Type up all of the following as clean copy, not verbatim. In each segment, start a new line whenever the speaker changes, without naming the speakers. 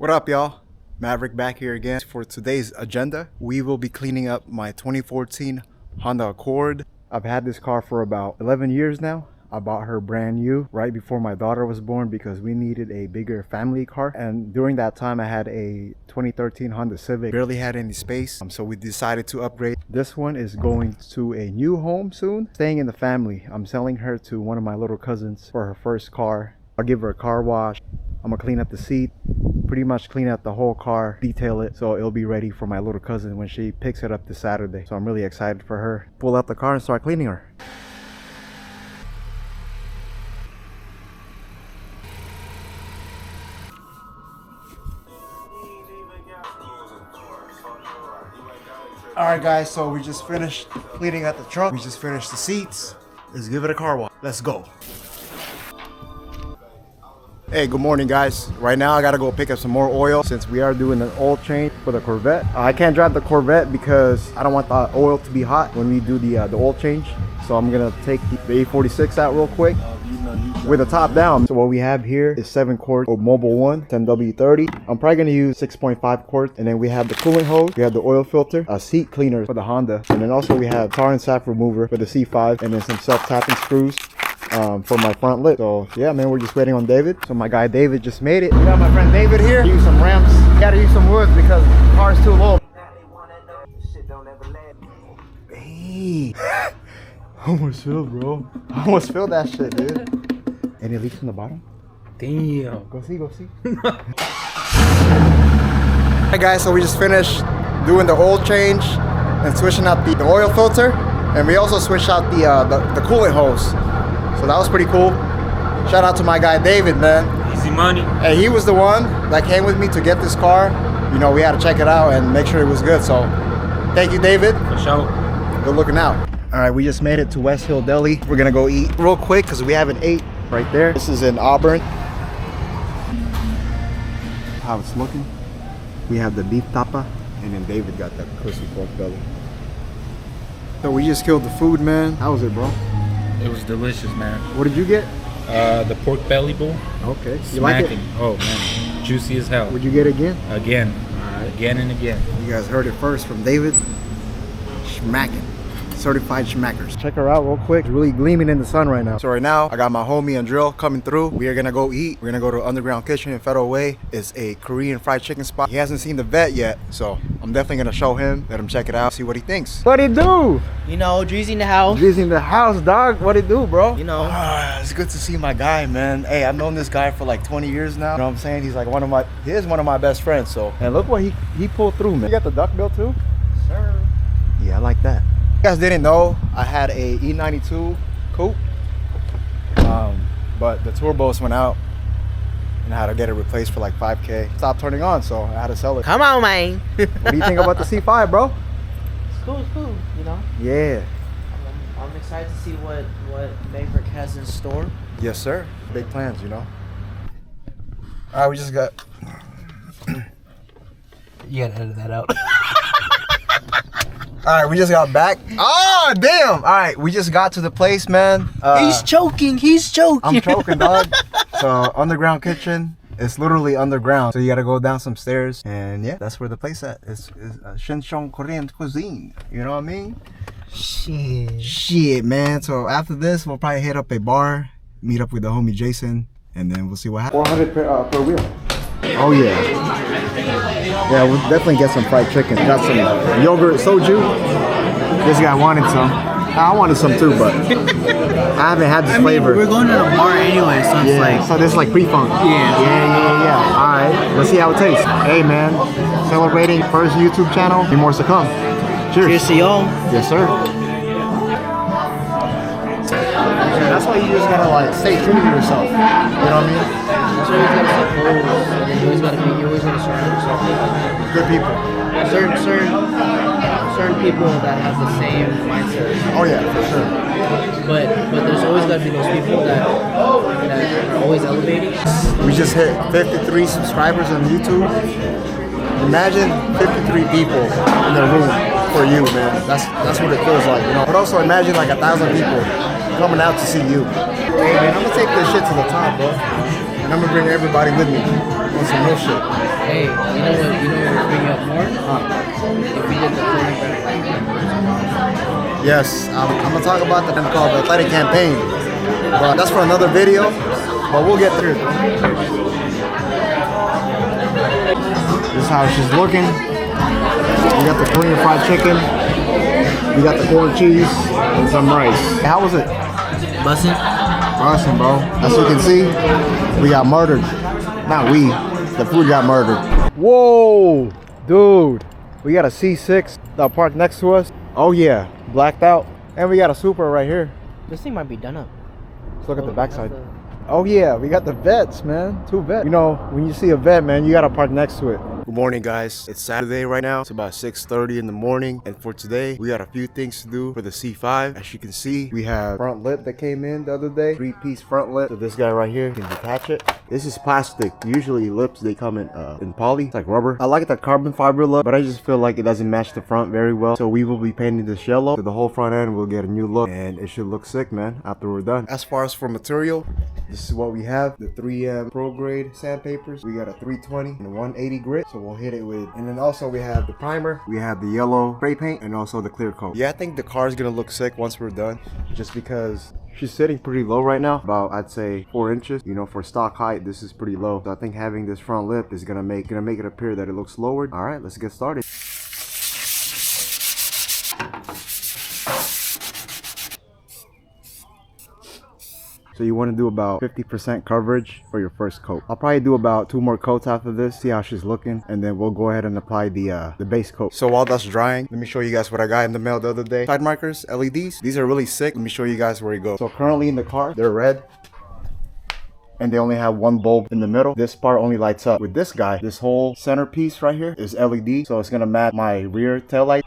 What up, y'all? Maverick back here again. For today's agenda, we will be cleaning up my 2014 Honda Accord. I've had this car for about 11 years now. I bought her brand new right before my daughter was born because we needed a bigger family car. And during that time, I had a 2013 Honda Civic. Barely had any space, so we decided to upgrade. This one is going to a new home soon. Staying in the family. I'm selling her to one of my little cousins for her first car. I'll give her a car wash. I'm gonna clean up the seat, pretty much clean out the whole car, detail it, so it'll be ready for my little cousin when she picks it up this Saturday. So I'm really excited for her. Pull out the car and start cleaning her. Alright guys, so we just finished cleaning out the trunk. We just finished the seats. Let's give it a car wash. Let's go. Hey, good morning guys. Right now I gotta go pick up some more oil since we are doing an oil change for the Corvette. I can't drive the Corvette because I don't want the oil to be hot when we do the oil change. So I'm gonna take the 846 out real quick with the top down. So what we have here is 7 quarts of Mobile 1 10W30. I'm probably gonna use 6.5 quarts. And then we have the coolant hose, we have the oil filter, a seat cleaner for the Honda, and then also we have tar and sap remover for the C5, and then some self-tapping screws for my front lip. So yeah, man, we're just waiting on David. So my guy David just made it. We got my friend David here. Use some ramps. Gotta use some wood because the car's too low. Hey, almost filled, bro. Almost filled that shit, dude. Any leaks from the bottom?
Damn.
Go see, go see. Hey guys, so we just finished doing the oil change and switching out the oil filter, and we also switched out the coolant hose. So that was pretty cool. Shout out to my guy David, man.
Easy money.
Hey, he was the one that came with me to get this car. You know, we had to check it out and make sure it was good. So thank you, David.
For sure.
Good looking out. All right, we just made it to West Hill Deli. We're gonna go eat real quick because we haven't ate right there. This is in Auburn. How it's looking. We have the beef tapa, and then David got the crispy pork belly. So we just killed the food, man. How was it, bro?
It was delicious, man.
What did you get?
The pork belly bowl.
Okay. You like it?
Oh man, juicy as hell.
Would you get it again?
Again.
All right.
Again and again.
You guys heard it first from David. Schmacking. Certified schmackers. Check her out real quick. It's really gleaming in the sun right now. So right now, I got my homie and Drill coming through. We are gonna go eat. We're gonna go to Underground Kitchen in Federal Way. It's a Korean fried chicken spot. He hasn't seen the VETTE yet, so I'm definitely gonna show him, let him check it out, see what he thinks. What it do?
You know, Drizzy in the house.
Drizzy in the house, dog. What it do, bro?
You know.
It's good to see my guy, man. Hey, I've known this guy for like 20 years now. You know what I'm saying? He's like he is one of my best friends, so. And look what he pulled through, man. You got the duck bill too?
Sir.
Yeah, I like that. You guys didn't know I had a E92 coupe, but the turbos went out and I had to get it replaced for like 5K. Stopped turning on, so I had to sell it.
Come on, man.
What do you think about the C5, bro?
It's cool, you know.
Yeah.
I'm excited to see what Maverick has in store.
Yes, sir. Big plans, you know. All right, we just got.
You gotta edit that out.
All right, we just got back. Oh, damn. All right, we just got to the place, man.
He's choking.
I'm choking, dog. So, Underground Kitchen. It's literally underground. So, you got to go down some stairs. And yeah, that's where the place at. It's Shinchong Korean cuisine. You know what I mean? Shit, man. So, after this, we'll probably hit up a bar, meet up with the homie Jason, and then we'll see what happens. 400 per wheel. Oh, yeah. Yeah, we'll definitely get some fried chicken. Got some yogurt, soju. This guy wanted some. I wanted some too, but I haven't had this flavor.
We're going to the bar anyway, so it's like...
So this is like pre-funk. Yeah. All right, let's see how it tastes. Hey, man, celebrating first YouTube channel. Be more to come. Cheers.
Cheers to y'all.
Yes, sir. That's why you just gotta like stay true to yourself. You know what I mean?
So you always gotta set goals, and then you always gotta surround yourself with
Good people.
certain people that have the same mindset.
Oh yeah, for sure.
But there's always gotta be those people that are always elevating.
We just hit 53 subscribers on YouTube. Imagine 53 people in the room for you, man. That's what it feels like, you know. But also imagine like 1,000 people coming out to see you. Hey man, I'm gonna take this shit to the top, bro. and I'm gonna bring everybody with me on some real shit.
Hey, you know what would bring you up more? If we did the clothing brand.
Yes, I'm gonna talk about the called the athletic campaign, but that's for another video. But we'll get through. This is how she's looking. We got the Korean fried chicken. We got the corn cheese and some rice. How was it?
Bussin'?
Awesome, bro. As you can see, we got murdered. Not we. The food got murdered. Whoa, dude. We got a C6 that parked next to us. Oh yeah, blacked out. And we got a Supra right here.
This thing might be done up.
Let's look at the backside. Oh yeah, we got the Vettes, man. 2 Vettes. You know, when you see a Vette, man, you gotta park next to it. Good morning, guys. It's Saturday right now. It's about 6:30 in the morning. And for today, we got a few things to do for the C5. As you can see, we have front lip that came in the other day. 3-piece front lip. So this guy right here can detach it. This is plastic. Usually lips, they come in poly. It's like rubber. I like the carbon fiber look, but I just feel like it doesn't match the front very well. So we will be painting this yellow. So the whole front end will get a new look. And it should look sick, man, after we're done. As far as for material, this is what we have. The 3M Pro Grade sandpapers. We got a 320 and a 180 grit. So we'll hit it with. And then also we have the primer. We have the yellow spray paint and also the clear coat. Yeah, I think the car is going to look sick once we're done. Just because she's sitting pretty low right now. About, I'd say, 4 inches. You know, for stock height, this is pretty low. So I think having this front lip is going to make it appear that it looks lowered. All right, let's get started. So you want to do about 50% coverage for your first coat. I'll probably do about 2 more coats after this, see how she's looking, and then we'll go ahead and apply the base coat. So while that's drying, let me show you guys what I got in the mail the other day. Side markers, LEDs. These are really sick. Let me show you guys where it goes. So currently in the car, they're red. And they only have 1 bulb in the middle. This part only lights up. With this guy, this whole centerpiece right here is LED. So it's gonna match my rear tail light.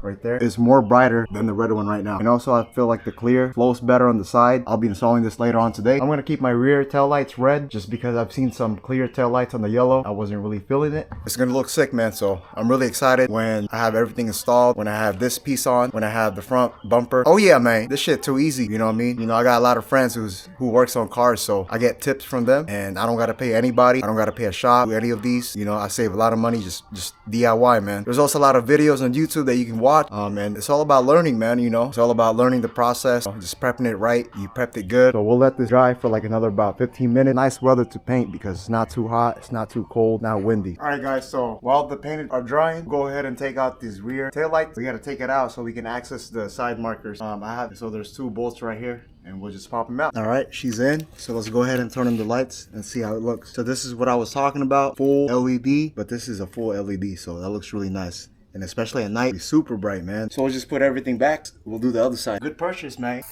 Right there is more brighter than the red one right now. And also I feel like the clear flows better on the side. I'll be installing this later on today. I'm gonna keep my rear tail lights red just because I've seen some clear tail lights on the yellow. I wasn't really feeling it. It's gonna look sick, man. So I'm really excited when I have everything installed, when I have this piece on, when I have the front bumper. Oh yeah, man, this shit too easy, you know what I mean? You know, I got a lot of friends who works on cars, so I get tips from them and I don't gotta pay anybody. I don't gotta pay a shop with any of these. You know, I save a lot of money just DIY, man. There's also a lot of videos on YouTube that you can watch, and it's all about learning, man. You know, it's all about learning the process, just prepping it right. You prepped it good. So we'll let this dry for like another about 15 minutes. Nice weather to paint because it's not too hot, it's not too cold, not windy. All right, guys, so while the paint are drying, go ahead and take out these rear tail lights. We got to take it out so we can access the side markers. So there's 2 bolts right here, and we'll just pop them out. All right, she's in. So let's go ahead and turn on the lights and see how it looks. So this is what I was talking about, full LED, but this is a full LED, so that looks really nice. And especially at night, it's super bright, man. So we'll just put everything back. We'll do the other side. Good purchase, man.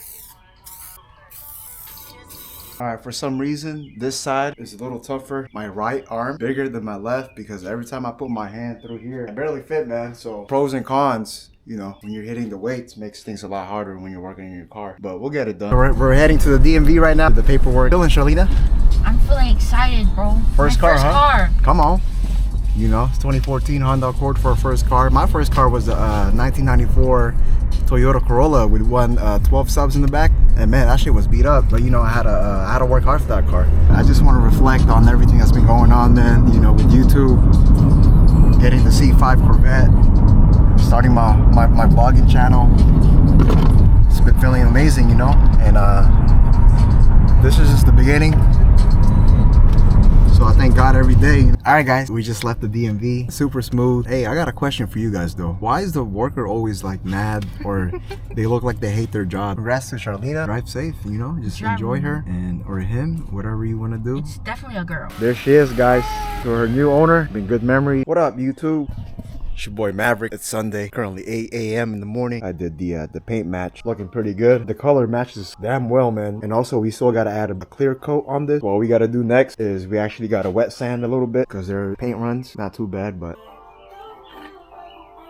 All right, for some reason, this side is a little tougher. My right arm bigger than my left because every time I put my hand through here, I barely fit, man. So pros and cons. You know, when you're hitting the weights, makes things a lot harder when you're working in your car. But we'll get it done. We're heading to the DMV right now. The paperwork. Feeling, Charlena?
I'm feeling excited, bro.
First car, huh?
Car.
Come on. You know, it's 2014 Honda Accord for a first car. My first car was the 1994 Toyota Corolla with 12 subs in the back. And man, that shit was beat up. But you know, I had to work hard for that car. I just want to reflect on everything that's been going on, man. You know, with YouTube, getting the C5 Corvette, starting my blogging channel. It's been feeling amazing, you know. And this is just the beginning. So I thank God every day. All right, guys, we just left the DMV. Super smooth. Hey, I got a question for you guys though. Why is the worker always like mad or they look like they hate their job? Congrats to Charlena. Drive safe, you know, just enjoy her or him, whatever you want to do.
It's definitely a girl.
There she is, guys. To her new owner. Been good memory. What up, YouTube? It's your boy Maverick. It's Sunday, currently 8 a.m. in the morning. I did the paint match, looking pretty good. The color matches damn well, man. And also we still got to add a clear coat on this. What we got to do next is we actually got to wet sand a little bit because their paint runs not too bad, but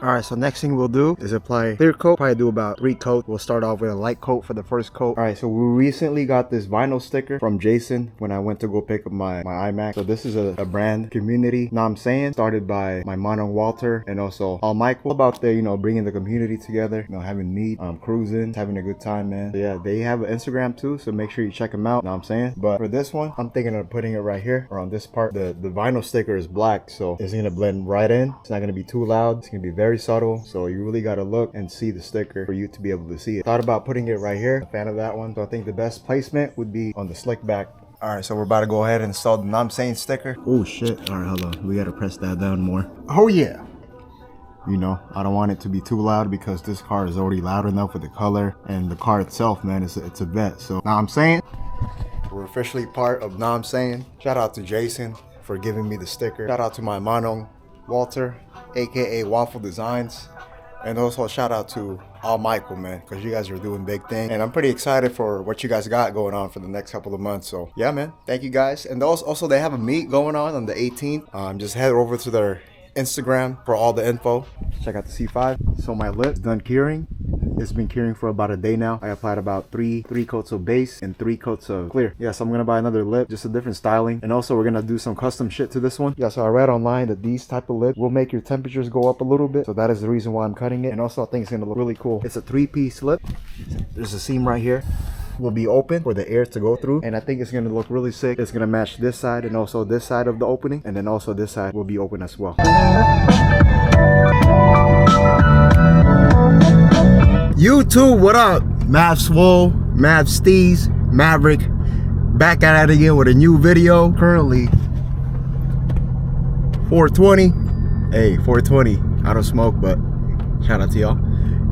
Alright, so next thing we'll do is apply clear coat. Probably do about 3 coats. We'll start off with a light coat for the first coat. Alright, so we recently got this vinyl sticker from Jason when I went to go pick up my iMac. So this is a brand community, know what I'm saying? Started by my mono Walter and also all Michael. About the, you know, bringing the community together, you know, having meat, cruising, having a good time, man. So yeah, they have an Instagram too, so make sure you check them out, know what I'm saying? But for this one, I'm thinking of putting it right here or on this part. The vinyl sticker is black, so it's gonna blend right in. It's not gonna be too loud. It's gonna be very subtle, so you really gotta look and see the sticker for you to be able to see it. Thought about putting it right here. A fan of that one. So I think the best placement would be on the slick back. Alright, so we're about to go ahead and install the know what I'm saying sticker. Oh shit. Alright, hold on. We gotta press that down more. Oh yeah. You know, I don't want it to be too loud because this car is already loud enough with the color and the car itself, man. It's a VETTE. So know what I'm saying? We're officially part of know what I'm saying. Shout out to Jason for giving me the sticker. Shout out to my mono Walter, aka Waffle Designs, and also shout out to all Michael, man, because you guys are doing big things, and I'm pretty excited for what you guys got going on for the next couple of months. So yeah, man, thank you guys. And also they have a meet going on the 18th. Just head over to their Instagram for all the info. Check out the C5. So my lip's done curing. It's been curing for about a day now. I applied about three coats of base and 3 coats of clear. Yeah, so I'm gonna buy another lip, just a different styling. And also we're gonna do some custom shit to this one. Yeah, so I read online that these type of lips will make your temperatures go up a little bit. So that is the reason why I'm cutting it. And also I think it's gonna look really cool. It's a 3-piece lip. There's a seam right here. Will be open for the air to go through, and I think it's gonna look really sick. It's gonna match this side and also this side of the opening, and then also this side will be open as well. YouTube, what up? Mav Swole, Mav Steez, Maverick, back at it again with a new video. Currently 420. Hey, 420. I don't smoke, but shout out to y'all.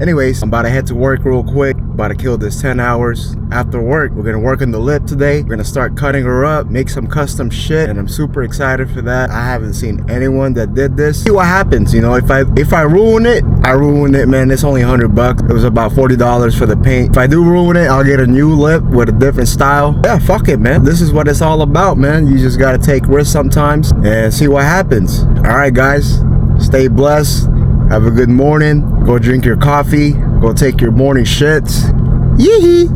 Anyways, I'm about to head to work real quick. About to kill this 10 hours. After work, we're gonna work on the lip today. We're gonna start cutting her up, make some custom shit, and I'm super excited for that. I haven't seen anyone that did this. See what happens, you know. If I ruin it, I ruin it, man. It's only $100. It was about $40 for the paint. If I do ruin it, I'll get a new lip with a different style. Yeah, fuck it, man. This is what it's all about, man. You just gotta take risks sometimes and see what happens. All right, guys, stay blessed. Have a good morning. Go drink your coffee. Go take your morning shits. Yee-hee.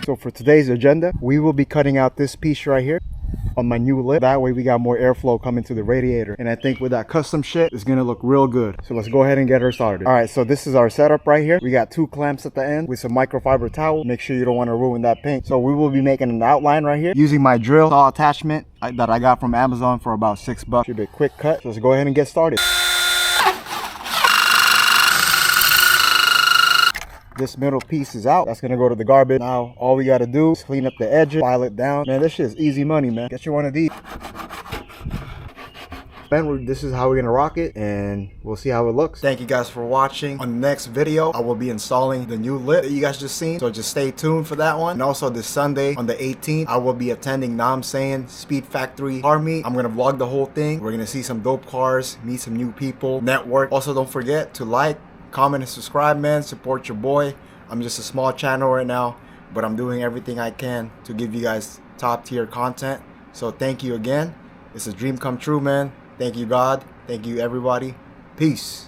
So for today's agenda, we will be cutting out this piece right here on my new lip. That way we got more airflow coming to the radiator. And I think with that custom shit, it's gonna look real good. So let's go ahead and get her started. All right, so this is our setup right here. We got 2 clamps at the end with some microfiber towel. Make sure you don't want to ruin that paint. So we will be making an outline right here using my drill saw attachment that I got from Amazon for about $6. Should be a quick cut. So let's go ahead and get started. This middle piece is out. That's gonna go to the garbage. Now all we gotta do is clean up the edges, file it down. Man, this shit is easy money, man. Get you one of these. Then this is how we're gonna rock it, and we'll see how it looks. Thank you guys for watching. On the next video, I will be installing the new lip that you guys just seen, so just stay tuned for that one. And also this Sunday on the 18th, I will be attending, know what I'm saying, Speed Factory car meet. I'm gonna vlog the whole thing. We're gonna see some dope cars, meet some new people, network. Also, don't forget to like, comment, and subscribe, man. Support your boy. I'm just a small channel right now, but I'm doing everything I can to give you guys top tier content. So thank you again. It's a dream come true, man. Thank you, God. Thank you, everybody. Peace.